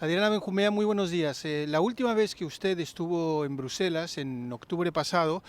Adriana Benjumea, muy buenos días. La última vez que usted estuvo en Bruselas, en octubre pasado,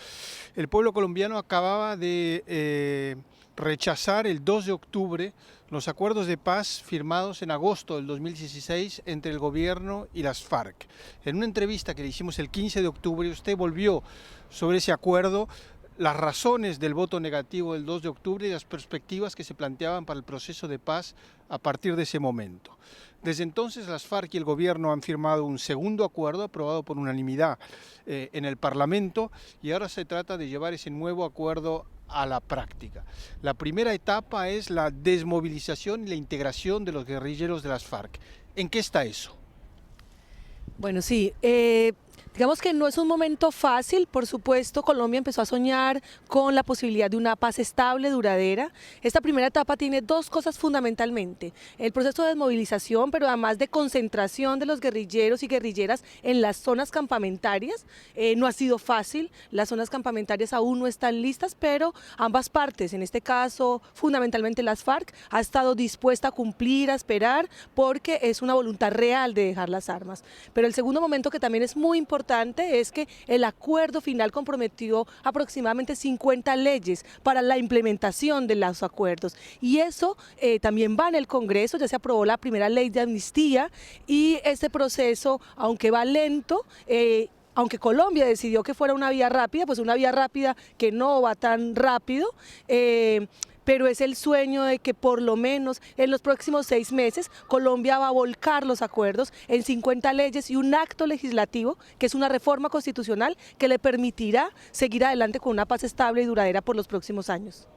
el pueblo colombiano acababa de rechazar el 2 de octubre los acuerdos de paz firmados en agosto del 2016 entre el gobierno y las FARC. En una entrevista que le hicimos el 15 de octubre, usted volvió sobre ese acuerdo, las razones del voto negativo del 2 de octubre y las perspectivas que se planteaban para el proceso de paz a partir de ese momento. Desde entonces las FARC y el gobierno han firmado un segundo acuerdo aprobado por unanimidad en el Parlamento y ahora se trata de llevar ese nuevo acuerdo a la práctica. La primera etapa es la desmovilización y la integración de los guerrilleros de las FARC. ¿En qué está eso? Bueno, sí, digamos que no es un momento fácil, por supuesto. Colombia empezó a soñar con la posibilidad de una paz estable, duradera. Esta primera etapa tiene dos cosas fundamentalmente: el proceso de desmovilización, pero además de concentración de los guerrilleros y guerrilleras en las zonas campamentarias. No ha sido fácil, las zonas campamentarias aún no están listas, pero ambas partes, en este caso fundamentalmente las FARC, ha estado dispuesta a cumplir, a esperar, porque es una voluntad real de dejar las armas. Pero el segundo momento, que también es muy importante, es que el acuerdo final comprometió aproximadamente 50 leyes para la implementación de los acuerdos, y eso también va en el Congreso. Ya se aprobó la primera ley de amnistía, y este proceso, aunque va lento, aunque Colombia decidió que fuera una vía rápida, pues una vía rápida que no va tan rápido, pero es el sueño de que por lo menos en los próximos 6 meses Colombia va a volcar los acuerdos en 50 leyes y un acto legislativo, que es una reforma constitucional que le permitirá seguir adelante con una paz estable y duradera por los próximos años.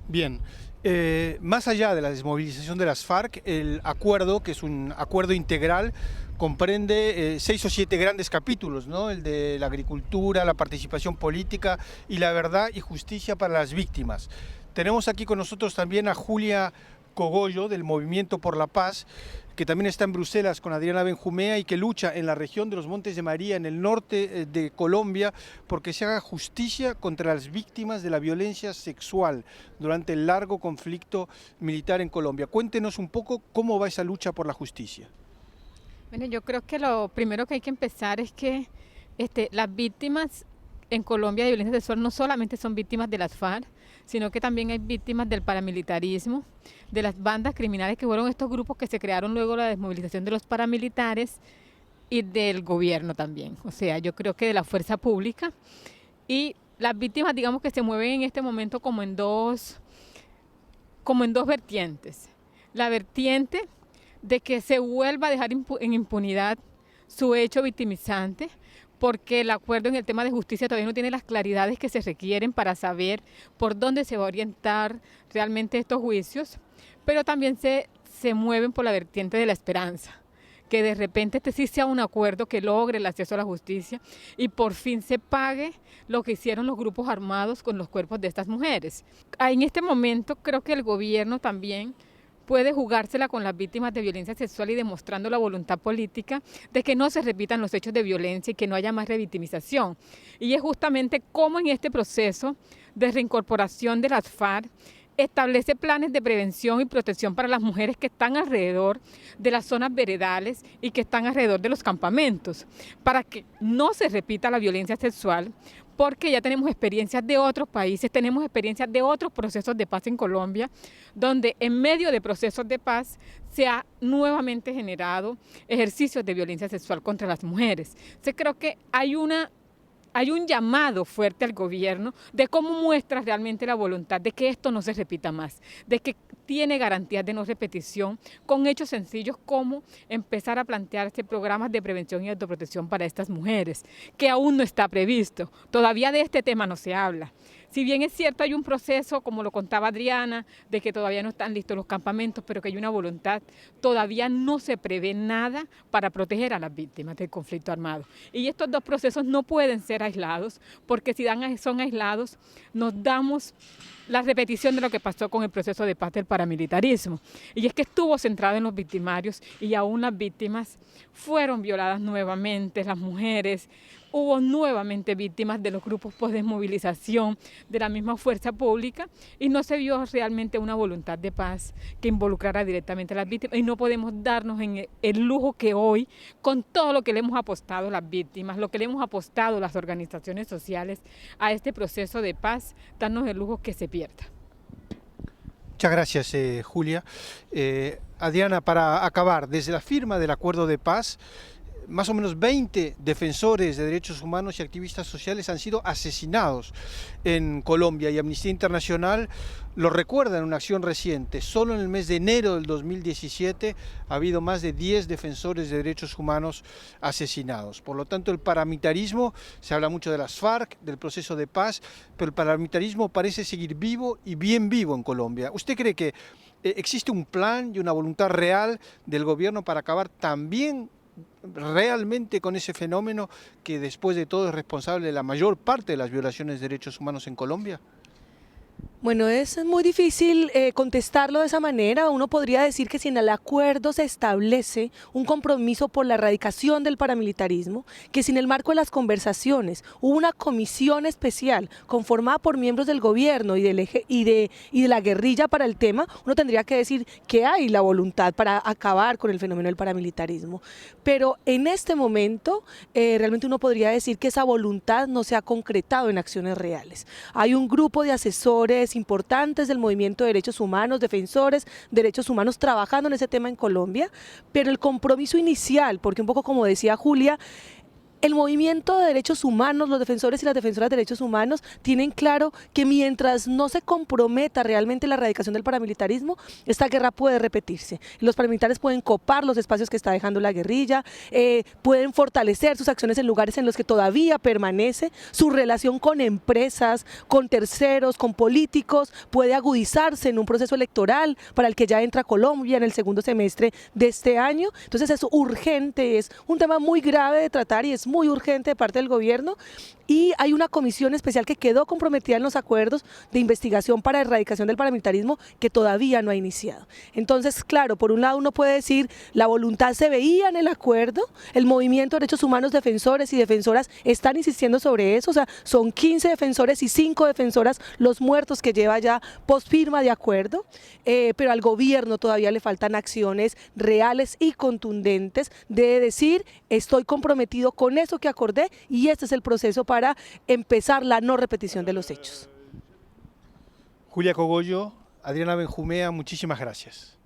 Bien, más allá de la desmovilización de las FARC, el acuerdo, que es un acuerdo integral, comprende 6 o 7 grandes capítulos, ¿no? El de la agricultura, la participación política y la verdad y justicia para las víctimas. Tenemos aquí con nosotros también a Julia Cogollo, del Movimiento por la Paz, que también está en Bruselas con Adriana Benjumea y que lucha en la región de los Montes de María, en el norte de Colombia, porque se haga justicia contra las víctimas de la violencia sexual durante el largo conflicto militar en Colombia. Cuéntenos un poco cómo va esa lucha por la justicia. Bueno, yo creo que lo primero que hay que empezar es que las víctimas en Colombia de violencia sexual no solamente son víctimas de las FARC, sino que también hay víctimas del paramilitarismo, de las bandas criminales, que fueron estos grupos que se crearon luego de la desmovilización de los paramilitares, y del gobierno también. O sea, yo creo que de la fuerza pública. Y las víctimas, digamos, que se mueven en este momento como en dos vertientes. La vertiente de que se vuelva a dejar en impunidad su hecho victimizante, porque el acuerdo en el tema de justicia todavía no tiene las claridades que se requieren para saber por dónde se va a orientar realmente estos juicios, pero también se mueven por la vertiente de la esperanza, que de repente sí sea un acuerdo que logre el acceso a la justicia y por fin se pague lo que hicieron los grupos armados con los cuerpos de estas mujeres. En este momento creo que el gobierno también puede jugársela con las víctimas de violencia sexual y demostrando la voluntad política de que no se repitan los hechos de violencia y que no haya más revictimización. Y es justamente cómo en este proceso de reincorporación de las FARC establece planes de prevención y protección para las mujeres que están alrededor de las zonas veredales y que están alrededor de los campamentos, para que no se repita la violencia sexual, porque ya tenemos experiencias de otros países, tenemos experiencias de otros procesos de paz en Colombia, donde en medio de procesos de paz se ha nuevamente generado ejercicios de violencia sexual contra las mujeres. Entonces creo que hay un llamado fuerte al gobierno de cómo muestra realmente la voluntad de que esto no se repita más, de que tiene garantías de no repetición, con hechos sencillos como empezar a plantearse programas de prevención y autoprotección para estas mujeres, que aún no está previsto. Todavía de este tema no se habla. Si bien es cierto, hay un proceso, como lo contaba Adriana, de que todavía no están listos los campamentos, pero que hay una voluntad, todavía no se prevé nada para proteger a las víctimas del conflicto armado. Y estos dos procesos no pueden ser aislados, porque si son aislados, nos damos la repetición de lo que pasó con el proceso de paz del paramilitarismo. Y es que estuvo centrado en los victimarios y aún las víctimas fueron violadas nuevamente, las mujeres hubo nuevamente víctimas de los grupos post-desmovilización, de la misma fuerza pública, y no se vio realmente una voluntad de paz que involucrara directamente a las víctimas, y no podemos darnos en el lujo que hoy, con todo lo que le hemos apostado las víctimas, lo que le hemos apostado las organizaciones sociales a este proceso de paz, darnos el lujo que se pierda. Muchas gracias, Julia. Adriana, para acabar, desde la firma del acuerdo de paz, más o menos 20 defensores de derechos humanos y activistas sociales han sido asesinados en Colombia, y Amnistía Internacional lo recuerda en una acción reciente. Solo en el mes de enero del 2017 ha habido más de 10 defensores de derechos humanos asesinados. Por lo tanto, el paramilitarismo, se habla mucho de las FARC, del proceso de paz, pero el paramilitarismo parece seguir vivo y bien vivo en Colombia. ¿Usted cree que existe un plan y una voluntad real del gobierno para acabar también realmente con ese fenómeno que después de todo es responsable de la mayor parte de las violaciones de derechos humanos en Colombia? Bueno, es muy difícil contestarlo de esa manera. Uno podría decir que si en el acuerdo se establece un compromiso por la erradicación del paramilitarismo, que si en el marco de las conversaciones hubo una comisión especial conformada por miembros del gobierno y de la guerrilla para el tema, uno tendría que decir que hay la voluntad para acabar con el fenómeno del paramilitarismo. Pero en este momento realmente uno podría decir que esa voluntad no se ha concretado en acciones reales. Hay un grupo de asesores importantes del movimiento de derechos humanos, defensores de derechos humanos trabajando en ese tema en Colombia, pero el compromiso inicial, porque un poco como decía Julia, el movimiento de derechos humanos, los defensores y las defensoras de derechos humanos tienen claro que mientras no se comprometa realmente la erradicación del paramilitarismo, esta guerra puede repetirse. Los paramilitares pueden copar los espacios que está dejando la guerrilla, pueden fortalecer sus acciones en lugares en los que todavía permanece, su relación con empresas, con terceros, con políticos, puede agudizarse en un proceso electoral para el que ya entra Colombia en el segundo semestre de este año. Entonces es urgente, es un tema muy grave de tratar y es muy urgente de parte del gobierno, y hay una comisión especial que quedó comprometida en los acuerdos de investigación para erradicación del paramilitarismo que todavía no ha iniciado. Entonces, claro, por un lado uno puede decir la voluntad se veía en el acuerdo, el movimiento de derechos humanos, defensores y defensoras están insistiendo sobre eso, o sea, son 15 defensores y 5 defensoras los muertos que lleva ya post firma de acuerdo, pero al gobierno todavía le faltan acciones reales y contundentes de decir estoy comprometido con eso que acordé y este es el proceso para empezar la no repetición de los hechos. Julia Cogollo, Adriana Benjumea, muchísimas gracias.